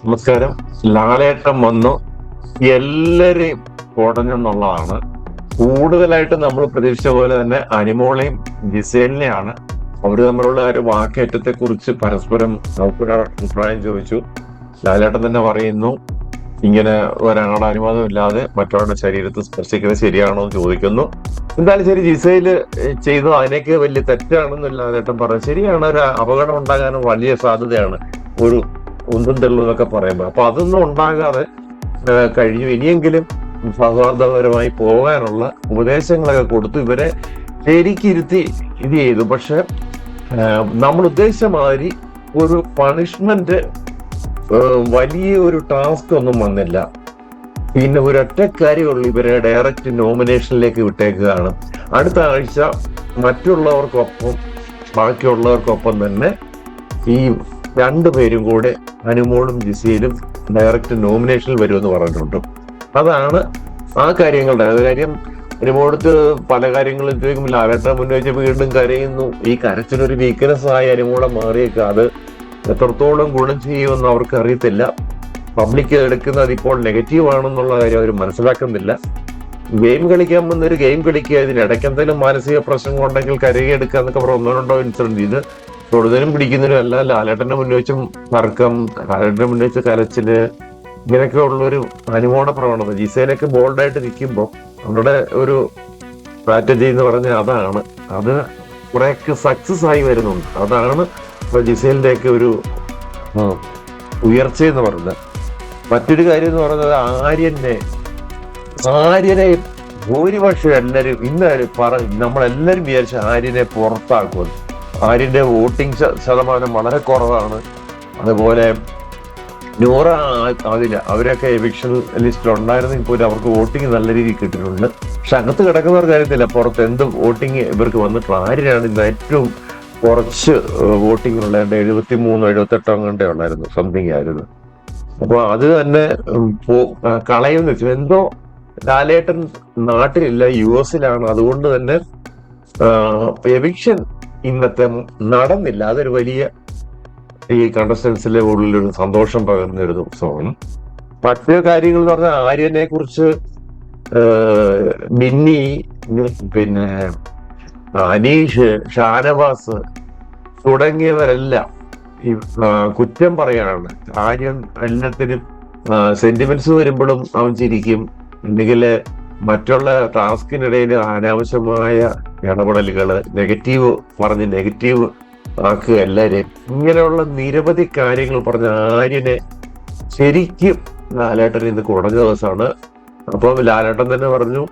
നമസ്കാരം. ലാലേട്ടൻ വന്നു എല്ലാരെയും കുടഞ്ഞെന്നുള്ളതാണ്. കൂടുതലായിട്ട് നമ്മൾ പ്രതീക്ഷിച്ച പോലെ തന്നെ അനിമോളെയും ജിസേലിനെയാണ്. അവര് തമ്മിലുള്ള ഒരു വാക്കേറ്റത്തെ കുറിച്ച് പരസ്പരം നമുക്കൊരു അഭിപ്രായം ചോദിച്ചു. ലാലേട്ടൻ തന്നെ പറയുന്നു, ഇങ്ങനെ ഒരാളുടെ അനുവാദം ഇല്ലാതെ മറ്റൊരാളുടെ ശരീരത്തിൽ സ്പർശിക്കുന്നത് ശരിയാണോ എന്ന് ചോദിക്കുന്നു. എന്തായാലും ശരി, ജിസയില് ചെയ്തു അതിനൊക്കെ വലിയ തെറ്റാണെന്ന് ലാലേട്ടൻ പറഞ്ഞു. ശരിയാണ്, ഒരു അപകടം ഉണ്ടാകാനും വലിയ സാധ്യതയാണ് ഒരു ഉന്തും തെള്ളും എന്നൊക്കെ പറയുമ്പോൾ. അപ്പൊ അതൊന്നും ഉണ്ടാകാതെ കഴിഞ്ഞു. ഇനിയെങ്കിലും സൗഹാർദ്ദപരമായി പോകാനുള്ള ഉപദേശങ്ങളൊക്കെ കൊടുത്തു ഇവരെ ശരിക്കിരുത്തി ഇത് ചെയ്തു. പക്ഷെ നമ്മൾ ഉദ്ദേശിച്ച മാതിരി ഒരു പണിഷ്മെന്റ്, വലിയ ഒരു ടാസ്ക് ഒന്നും വന്നില്ല. പിന്നെ ഒരൊറ്റ കാര്യമുള്ളൂ, ഇവരെ ഡയറക്റ്റ് നോമിനേഷനിലേക്ക് വിട്ടേക്കുകയാണ്. അടുത്ത ആഴ്ച മറ്റുള്ളവർക്കൊപ്പം ബാക്കിയുള്ളവർക്കൊപ്പം തന്നെ ഈ രണ്ടുപേരും കൂടെ അനുമോളും ജിസയിലും ഡയറക്റ്റ് നോമിനേഷനിൽ വരുമെന്ന് പറഞ്ഞിട്ടുണ്ട്. അതാണ് ആ കാര്യങ്ങളുടെ കാര്യം. അനുമോളത്ത് പല കാര്യങ്ങളും ചോദിക്കുമ്പോൾ ലാലേട്ടൻ മുന്നേച്ച് വീണ്ടും കരയുന്നു. ഈ കരച്ചിലൊരു വീക്ക്നെസ് ആയി അനുമോളെ മാറിയേക്കുക. അത് എത്രത്തോളം ഗുണം ചെയ്യുമെന്ന് അവർക്ക് അറിയത്തില്ല. പബ്ലിക് എടുക്കുന്നത് ഇപ്പോൾ നെഗറ്റീവ് ആണെന്നുള്ള കാര്യം അവർ മനസ്സിലാക്കുന്നില്ല. ഗെയിം കളിക്കാൻ വന്നൊരു ഗെയിം കളിക്കുക, ഇതിനിടയ്ക്ക് എന്തെങ്കിലും മാനസിക പ്രശ്നം ഉണ്ടെങ്കിൽ കരയെടുക്കുക എന്നൊക്കെ പറഞ്ഞ ഒന്നോ രണ്ടോ ഇൻസിഡന്റ്. ഇത് തൊടുതലും പിടിക്കുന്നതിനും അല്ല, ലാലേട്ടന്റെ മുന്നേച്ചും തർക്കം, ലാലേട്ടന്റെ മുന്നേച്ച് കരച്ചില്, ഇങ്ങനെയൊക്കെ ഉള്ളൊരു അനുമോണ പ്രവണത. ജിസയിലൊക്കെ ബോൾഡായിട്ട് നിൽക്കുമ്പോൾ അവരുടെ ഒരു സ്ട്രാറ്റജി എന്ന് പറഞ്ഞാൽ അതാണ്. അത് കുറെയൊക്കെ സക്സസ് ആയി വരുന്നുണ്ട്. അതാണ് ജിസേലിന്റെ ഒക്കെ ഒരു ഉയർച്ച എന്ന് പറയുന്നത്. മറ്റൊരു കാര്യം എന്ന് പറയുന്നത് ആര്യനെ ഭൂരിപക്ഷം എല്ലാവരും നമ്മളെല്ലാരും വിചാരിച്ച ആര്യനെ പുറത്താക്കുമെന്ന്. ആര്യന്റെ വോട്ടിംഗ് ശതമാനം വളരെ കുറവാണ്. അതുപോലെ നൂറ ആകില്ല. അവരൊക്കെ എവിക്ഷൻ ലിസ്റ്റിൽ ഉണ്ടായിരുന്നെങ്കിൽ പോലും അവർക്ക് വോട്ടിംഗ് നല്ല രീതിയിൽ കിട്ടിയിട്ടുണ്ട്. പക്ഷെ അകത്ത് കിടക്കുന്നവർക്ക് അറിയത്തില്ല പുറത്ത് എന്ത് വോട്ടിംഗ് ഇവർക്ക് വന്നിട്ടുള്ള. ആര്യനാണ് ഇന്ന് ഏറ്റവും കുറച്ച് വോട്ടിംഗ് ഉള്ളതിന്റെ 73-78 അങ്ങോട്ടേ ഉള്ളായിരുന്നു, സംതിങ് ആയിരുന്നു. അപ്പൊ അത് തന്നെ കളയുന്ന വെച്ചു. എന്തോ ലാലേട്ടൻ നാട്ടിലില്ല, US-ലാണ്. അതുകൊണ്ട് തന്നെ എവിക്ഷൻ ഇന്നത്തെ നടന്നില്ല. അതൊരു വലിയ ഈ കണ്ടസ്റ്റൻസിലെ ഉള്ളിലൊരു സന്തോഷം പകർന്ന ഒരു ദിവസമാണ്. മറ്റു കാര്യങ്ങൾ എന്ന് പറഞ്ഞാൽ ആര്യനെ കുറിച്ച് മിന്നി, പിന്നെ അനീഷ്, ഷാനവാസ് തുടങ്ങിയവരെല്ലാം ഈ കുറ്റം പറയാണ്. ആര്യൻ എല്ലാത്തിനും സെന്റിമെന്റ്സ് വരുമ്പോഴും അവൻ ചിരിക്കും, അല്ലെങ്കിൽ മറ്റുള്ള ടാസ്കിനിടയിൽ അനാവശ്യമായ ഇടപെടലുകള്, നെഗറ്റീവ് പറഞ്ഞ് നെഗറ്റീവ് ആക്കുക എല്ലാവരെയും. ഇങ്ങനെയുള്ള നിരവധി കാര്യങ്ങൾ പറഞ്ഞ ആര്യനെ ശരിക്കും ലാലേട്ടൻ ഇന്ന് കുറഞ്ഞ ദിവസമാണ്. അപ്പം ലാലേട്ടൻ തന്നെ പറഞ്ഞു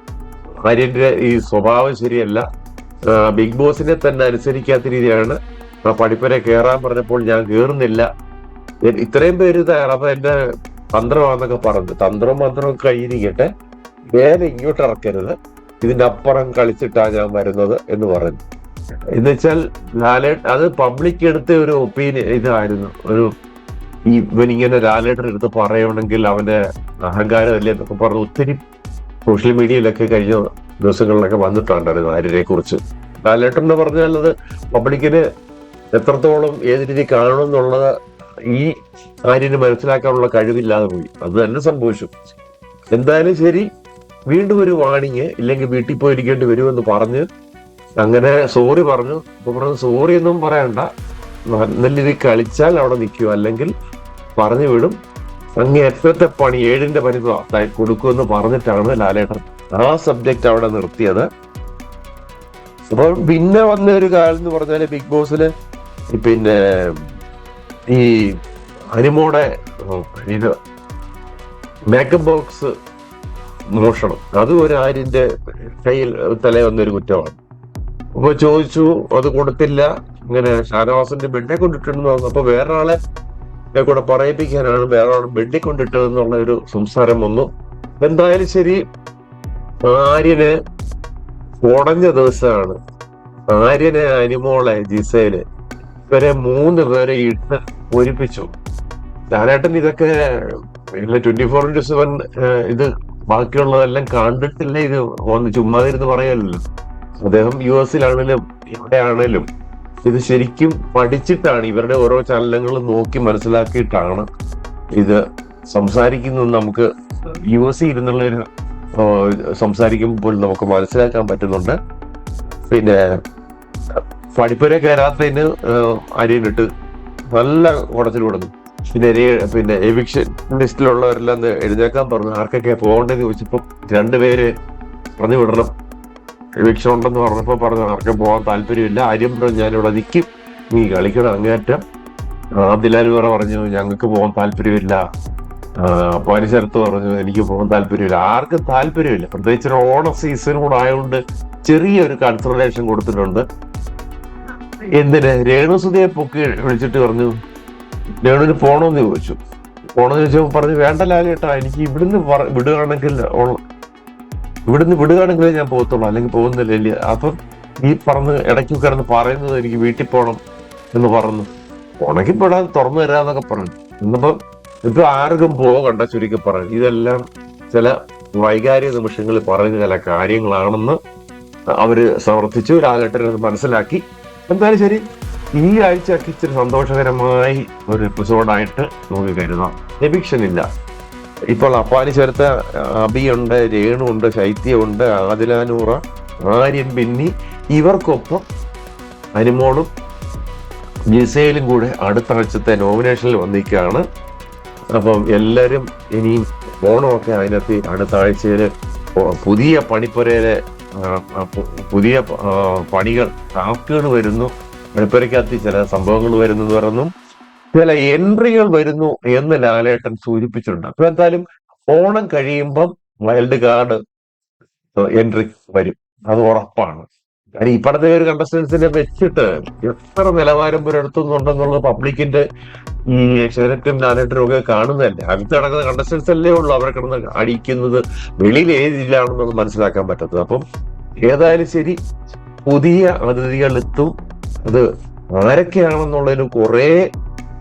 ആര്യന്റെ ഈ സ്വഭാവം ശരിയല്ല, ബിഗ് ബോസിനെ തന്നെ അനുസരിക്കാത്ത രീതിയാണ്. പഠിപ്പരെ കയറാൻ പറഞ്ഞപ്പോൾ ഞാൻ കയറുന്നില്ല, ഇത്രയും പേര് അപ്പൊ എന്റെ തന്ത്രമാണെന്നൊക്കെ പറഞ്ഞു. തന്ത്രവും മന്ത്രവും കയ്യിരിക്കട്ടെ, വേറെ ഇങ്ങോട്ട് ഇറക്കരുത്, ഇതിന്റെ അപ്പുറം കളിച്ചിട്ടാ ഞാൻ വരുന്നത് എന്ന് പറഞ്ഞു. എന്ന് വെച്ചാൽ അത് പബ്ലിക് എടുത്ത ഒരു ഒപ്പീനിയൻ ഇതായിരുന്നു. ഇവനിങ്ങനെ ലാലേട്ടൻ എടുത്ത് പറയണമെങ്കിൽ അവന്റെ അഹങ്കാരം അല്ലേ എന്നൊക്കെ പറഞ്ഞു ഒത്തിരി സോഷ്യൽ മീഡിയയിലൊക്കെ കഴിഞ്ഞ ദിവസങ്ങളിലൊക്കെ വന്നിട്ടുണ്ടായിരുന്നു ആര്യനെ കുറിച്ച്. ലാലേട്ടൻ എന്ന് പറഞ്ഞാൽ അത് പബ്ലിക്കിന് എത്രത്തോളം ഏത് രീതി കാണണമെന്നുള്ളത് ഈ ആര്യന് മനസ്സിലാക്കാനുള്ള കഴിവില്ലാതെ പോയി. അത് തന്നെ സംഭവിച്ചു. എന്തായാലും ശരി, വീണ്ടും ഒരു വാണിങ്, ഇല്ലെങ്കിൽ വീട്ടിൽ പോയിരിക്കേണ്ടി വരുമെന്ന് പറഞ്ഞ് അങ്ങനെ സോറി പറഞ്ഞു. അപ്പൊ പറഞ്ഞു സോറി ഒന്നും പറയണ്ട, നല്ല രീതിയിൽ കളിച്ചാൽ അവിടെ നിൽക്കും, അല്ലെങ്കിൽ പറഞ്ഞു വിടും, അങ്ങേറ്റത്തെ പണി 7ന്റെ പണി കൊടുക്കുമെന്ന് പറഞ്ഞിട്ടാണ് ലാലേട്ടൻ ആ സബ്ജക്റ്റ് അവിടെ നിർത്തിയത്. അപ്പൊ പിന്നെ വന്ന ഒരു കാലം എന്ന് പറഞ്ഞാല് ബിഗ് ബോസില് പിന്നെ ഈ അനിമോടെ ഇത് മേക്കപ്പ് ബോക്സ് മോഷണം, അതും ഒരു ആര്യന്റെ കയ്യിൽ തലേ വന്നൊരു കുറ്റമാണ്. അപ്പൊ ചോദിച്ചു, അത് കൊടുത്തില്ല. ഇങ്ങനെ ഷാനവാസിന്റെ ബെഡെ കൊണ്ടിട്ടെന്ന് പറഞ്ഞു. അപ്പൊ വേറൊരാളെ കൂടെ പറയിപ്പിക്കാനാണ് വേറൊരാളെ ബെഡെ കൊണ്ടിട്ടതെന്നുള്ള ഒരു സംസാരം വന്നു. എന്തായാലും ശരി, ആര്യന് ഉടഞ്ഞ ദിവസമാണ്. ആര്യനെ, അനിമോളെ, ജിസയില് ഇവരെ 3 പേരെ ഇട്ട് ഒരിപ്പിച്ചു. ലാലേട്ടൻ ഇതൊക്കെ 24/7 ഇത് ബാക്കിയുള്ളതെല്ലാം കണ്ടിട്ടില്ല. ഇത് ഒന്ന് ചുമ്മാതിരുന്ന് പറയല്ലോ. അദ്ദേഹം US-ലാണേലും എവിടെയാണേലും ഇത് ശരിക്കും പഠിച്ചിട്ടാണ്, ഇവരുടെ ഓരോ ചലനങ്ങളും നോക്കി മനസ്സിലാക്കിയിട്ടാണ് ഇത് സംസാരിക്കുന്നത് നമുക്ക് US ഇരുന്നുള്ളൊരു സംസാരിക്കുമ്പോൾ നമുക്ക് മനസ്സിലാക്കാൻ പറ്റുന്നുണ്ട്. പിന്നെ പഠിപ്പുര കയറാത്തതിന് അരിയനിട്ട് നല്ല കുടച്ചിൽ കൊടുക്കും. പിന്നെ എവിക്ഷൻ ലിസ്റ്റിലുള്ളവരെല്ലാം എഴുന്നേക്കാൻ പറഞ്ഞു. ആർക്കൊക്കെ പോകേണ്ടതെന്ന് ചോദിച്ചപ്പോൾ 2 പേര് പറഞ്ഞു വിടണം, എവിക്ഷൻ ഉണ്ടെന്ന് പറഞ്ഞപ്പോൾ പറഞ്ഞു ആർക്കും പോകാൻ താല്പര്യമില്ല. ആര്യം പറഞ്ഞു ഞാനിവിടെ നിൽക്കും, നീ കളിക്കണം അങ്ങേറ്റം. ആദിലാൽ പറഞ്ഞു ഞങ്ങൾക്ക് പോകാൻ താല്പര്യമില്ല. പരിസരത്ത് പറഞ്ഞു എനിക്ക് പോകാൻ താല്പര്യമില്ല. ആർക്കും താല്പര്യമില്ല. പ്രത്യേകിച്ച് ഓണ സീസണും കൂടെ ആയതുകൊണ്ട് ചെറിയൊരു കൺസിഡറേഷൻ കൊടുത്തിട്ടുണ്ട്. എന്തിന് രേണുസുതിയെ പൊക്കി വിളിച്ചിട്ട് പറഞ്ഞു രേണുവിന് പോണോന്ന് ചോദിച്ചു. പോണെന്ന് ചോദിച്ചപ്പോൾ പറഞ്ഞു വേണ്ട ലാലേട്ടാ, എനിക്ക് ഇവിടുന്ന് വിടുകയാണെങ്കിലേ ഞാൻ പോകത്തുള്ളൂ, അല്ലെങ്കിൽ പോകുന്നില്ല. അപ്പം ഈ പറഞ്ഞ് ഇടയ്ക്ക് കിടന്ന് പറയുന്നത് എനിക്ക് വീട്ടിൽ പോകണം എന്ന് പറഞ്ഞു. ഉണക്കി പെടാൻ തുറന്നു തരാന്നൊക്കെ പറഞ്ഞു. ഇപ്പൊ ആർക്കും പോകണ്ട ചുരുക്കി പറഞ്ഞു. ഇതെല്ലാം ചില വൈകാരിക നിമിഷങ്ങളിൽ പറയുന്ന ചില കാര്യങ്ങളാണെന്ന് അവര് സമർത്ഥിച്ചു. ലാലേട്ടൻ മനസ്സിലാക്കി. എന്തായാലും ശരി, ഈ ആഴ്ചയൊക്കെ ഇച്ചിരി സന്തോഷകരമായി ഒരു എപ്പിസോഡായിട്ട് നമുക്ക് കരുതാം. എവിക്ഷൻ ഇല്ല. ഇപ്പോൾ അപ്പാനി ചേർത്ത അബിയുണ്ട്, രേണുണ്ട്, ശൈത്യമുണ്ട്, ആദിലാനൂറ, ആര്യൻ ബിന്നി, ഇവർക്കൊപ്പം അനുമോളും ജിസയിലും കൂടെ അടുത്ത ആഴ്ചത്തെ നോമിനേഷനിൽ വന്നിരിക്കുകയാണ്. അപ്പം എല്ലാവരും ഇനിയും ഓണമൊക്കെ അതിനകത്ത് അടുത്ത ആഴ്ചയിൽ പുതിയ പണിപ്പുരയിലെ പുതിയ പണികൾ ടാസ്കുകൾ വരുന്നു, പണിപ്പുരയ്ക്കകത്ത് ചില സംഭവങ്ങൾ വരുന്നു എന്ന് പറഞ്ഞു, ചില എൻട്രികൾ വരുന്നു എന്ന് ലാലേട്ടൻ സൂചിപ്പിച്ചിട്ടുണ്ട്. അപ്പൊ എന്തായാലും ഓണം കഴിയുമ്പം വൈൽഡ് കാർഡ് എൻട്രി വരും, അത് ഉറപ്പാണ്. കാരണം ഇപ്പോഴത്തെ ഒരു കണ്ടസ്റ്റൻസിനെ വെച്ചിട്ട് എത്ര നിലവാരം പുലർത്തുന്നുണ്ടെന്നുള്ളത് പബ്ലിക്കിന്റെ ഈ ക്ഷേത്രത്തിലും ലാലേട്ടനും ഒക്കെ കാണുന്നതല്ലേ. അടുത്ത് കിടക്കുന്ന കണ്ടസ്റ്റൻസ് അല്ലേ ഉള്ളൂ അവരെ കിടന്ന് അടിക്കുന്നത്, വെളിയിൽ ഏത് ജില്ലയാണെന്നത് മനസ്സിലാക്കാൻ പറ്റത്തത്. അപ്പം ഏതായാലും ശരി, പുതിയ അതിഥികൾ എത്തും. അത് ആരൊക്കെയാണെന്നുള്ളതിന് കുറെ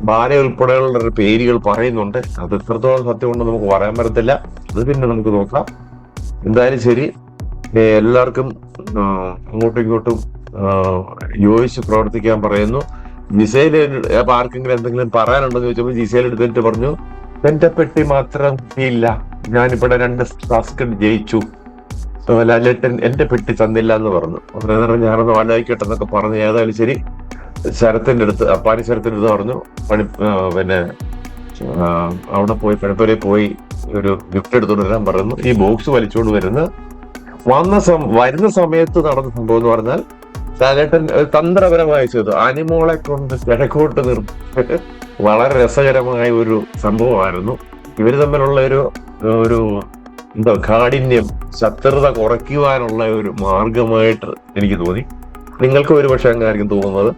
ബാല ഉൾപ്പെടെയുള്ള പേരുകൾ പറയുന്നുണ്ട്. അത് എത്രത്തോളം സത്യം കൊണ്ട് നമുക്ക് പറയാൻ പറ്റത്തില്ല, അത് പിന്നെ നമുക്ക് നോക്കാം. എന്തായാലും ശരി, എല്ലാവർക്കും അങ്ങോട്ടും ഇങ്ങോട്ടും യോജിച്ച് പ്രവർത്തിക്കാൻ പറയുന്നു. ജിസയില് അപ്പൊ ആർക്കെങ്കിലും എന്തെങ്കിലും പറയാനുണ്ടെന്ന് ചോദിച്ചപ്പോൾ ജിസയിൽ എടുത്തിട്ട് പറഞ്ഞു എന്റെ പെട്ടി മാത്രം ഇല്ല, ഞാനിവിടെ 2 ടാസ്ക് ജയിച്ചു, ലാലേട്ടൻ എന്റെ പെട്ടി തന്നില്ല എന്ന് പറഞ്ഞു. അന്നേരം ഞാനൊന്ന് ആലോചിക്കട്ടെ എന്നൊക്കെ പറഞ്ഞു. ഏതായാലും ശരി, ശരത്തിന്റെ അടുത്ത് അപ്പാനി ശരത്തിന്റെ അടുത്ത് പറഞ്ഞു പിന്നെ അവിടെ പോയി പണിപ്പുരയിൽ പോയി ഒരു ഗിഫ്റ്റ് എടുത്തുകൊണ്ട് വരാൻ പറയുന്നു. ഈ ബോക്സ് വലിച്ചുകൊണ്ട് വരുന്ന സമയത്ത് നടന്ന സംഭവം എന്ന് പറഞ്ഞാൽ ലാലേട്ടൻ തന്ത്രപരമായി ചെയ്തു. അനിമോളെ കൊണ്ട് കിഴക്കോട്ട് നിർത്തി വളരെ രസകരമായ ഒരു സംഭവമായിരുന്നു. ഇവര് തമ്മിലുള്ള ഒരു എന്താ കാഠിന്യം, ശത്രുത കുറയ്ക്കുവാനുള്ള ഒരു മാർഗമായിട്ട് എനിക്ക് തോന്നി. നിങ്ങൾക്ക് ഒരുപക്ഷെ അങ്ങായിരിക്കും തോന്നുന്നത്.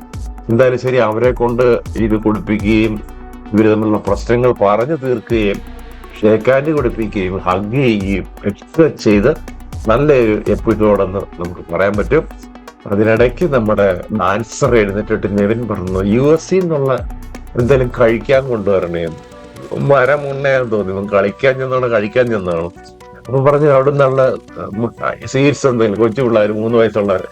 എന്തായാലും ശരി, അവരെ കൊണ്ട് ഇത് കൊടുപ്പിക്കുകയും ഇവര് തമ്മിലുള്ള പ്രശ്നങ്ങൾ പറഞ്ഞു തീർക്കുകയും ഷേക്കാൻഡ് കൊടുപ്പിക്കുകയും ഹഗ് ചെയ്യുകയും ഒക്കെ ചെയ്ത് നല്ലൊരു എപ്പിസോഡെന്ന് നമുക്ക് പറയാൻ പറ്റും. അതിനിടയ്ക്ക് നമ്മുടെ ഡാൻസർ എഴുന്നേറ്റിട്ട് നെവിൻ പറഞ്ഞു US എന്നുള്ള എന്തെങ്കിലും കഴിക്കാൻ കൊണ്ടുവരണേന്ന്. മരം ഉണ്ണയാന്ന് തോന്നി, കളിക്കാൻ ചെന്നാണ് കഴിക്കാൻ ചെന്നാണ്. അപ്പൊ പറഞ്ഞു അവിടെ നിന്നുള്ള സീറ്റ്സ് എന്തെങ്കിലും കൊച്ചു പിള്ളേർ 3 വയസ്സുള്ളവർ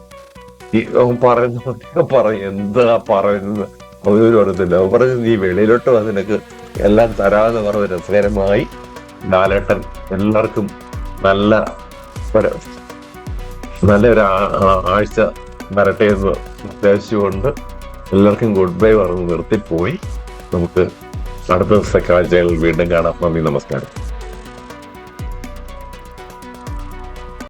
പറയും എന്താ പറയുന്നത് അവരൊരു അറിയത്തില്ല. അവ പറഞ്ഞു നീ വെളിയിലോട്ട് വന്ന് നിനക്ക് എല്ലാം തരാമെന്ന് പറഞ്ഞ രസകരമായി ലാലേട്ടൻ എല്ലാവർക്കും നല്ലൊരു ആഴ്ച വരട്ടെ എന്ന് ഉദ്ദേശിച്ചുകൊണ്ട് എല്ലാവർക്കും ഗുഡ് ബൈ പറഞ്ഞ് നിർത്തിപ്പോയി. നമുക്ക് അടുത്ത ദിവസത്തെ കാഴ്ചകളിൽ വീണ്ടും കാണാം. നന്ദി, നമസ്കാരം.